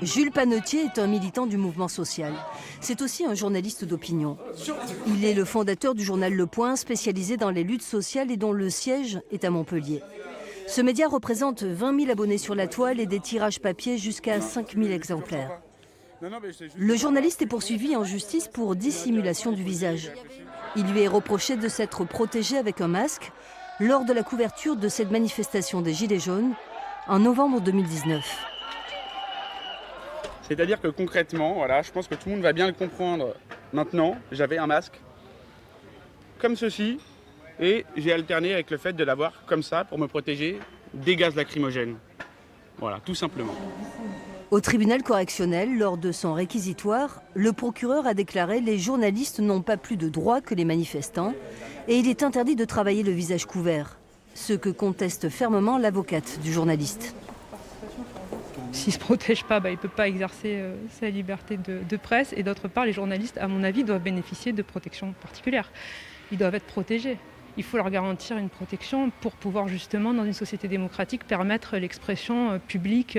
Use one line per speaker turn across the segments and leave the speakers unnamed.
Jules Panetier est un militant du mouvement social. C'est aussi un journaliste d'opinion. Il est le fondateur du journal Le Point, spécialisé dans les luttes sociales et dont le siège est à Montpellier. Ce média représente 20 000 abonnés sur la toile et des tirages papier jusqu'à 5 000 exemplaires. Le journaliste est poursuivi en justice pour dissimulation du visage. Il lui est reproché de s'être protégé avec un masque lors de la couverture de cette manifestation des Gilets jaunes en novembre 2019.
C'est-à-dire que concrètement, voilà, je pense que tout le monde va bien le comprendre maintenant. J'avais un masque comme ceci et j'ai alterné avec le fait de l'avoir comme ça pour me protéger des gaz lacrymogènes. Voilà, tout simplement.
Au tribunal correctionnel, lors de son réquisitoire, le procureur a déclaré que les journalistes n'ont pas plus de droits que les manifestants et il est interdit de travailler le visage couvert, ce que conteste fermement l'avocate du journaliste.
S'il ne se protège pas, il ne peut pas exercer sa liberté de presse. Et d'autre part, les journalistes, à mon avis, doivent bénéficier de protections particulières. Ils doivent être protégés. Il faut leur garantir une protection pour pouvoir justement, dans une société démocratique, permettre l'expression publique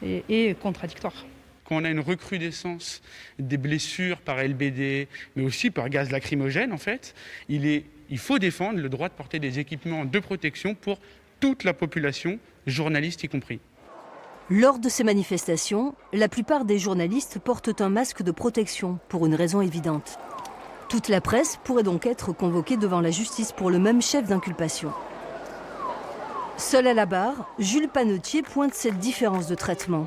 et contradictoire.
Quand on a une recrudescence des blessures par LBD, mais aussi par gaz lacrymogène, en fait, il faut défendre le droit de porter des équipements de protection pour toute la population, journalistes y compris.
Lors de ces manifestations, la plupart des journalistes portent un masque de protection pour une raison évidente. Toute la presse pourrait donc être convoquée devant la justice pour le même chef d'inculpation. Seul à la barre, Jules Panetier pointe cette différence de traitement.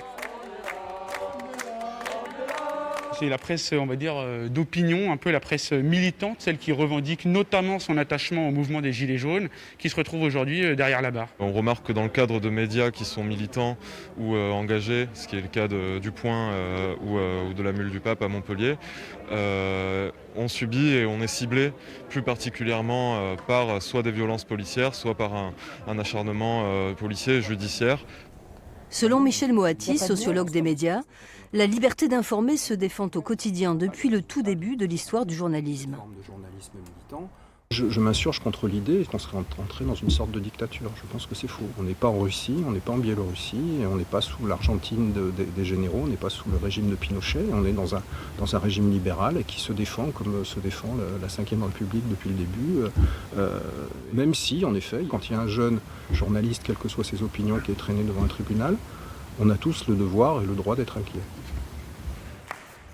C'est la presse, on va dire, d'opinion, un peu la presse militante, celle qui revendique notamment son attachement au mouvement des Gilets jaunes, qui se retrouve aujourd'hui derrière la barre. On
remarque que dans le cadre de médias qui sont militants ou engagés, ce qui est le cas du Point ou de la Mule du Pape à Montpellier, on subit et on est ciblé plus particulièrement par soit des violences policières, soit par un acharnement policier et judiciaire.
Selon Michel Moati, sociologue des médias, la liberté d'informer se défend au quotidien depuis le tout début de l'histoire du journalisme.
Je m'insurge contre l'idée qu'on serait entré dans une sorte de dictature. Je pense que c'est faux. On n'est pas en Russie, on n'est pas en Biélorussie, on n'est pas sous l'Argentine des généraux, on n'est pas sous le régime de Pinochet. On est dans un régime libéral qui se défend comme se défend la Ve République depuis le début. Même si, en effet, quand il y a un jeune journaliste, quelles que soient ses opinions, qui est traîné devant un tribunal, on a tous le devoir et le droit d'être inquiet.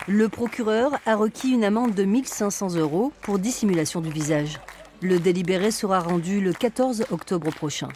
Le procureur a requis une amende de 1 500 € pour dissimulation du visage. Le délibéré sera rendu le 14 octobre prochain.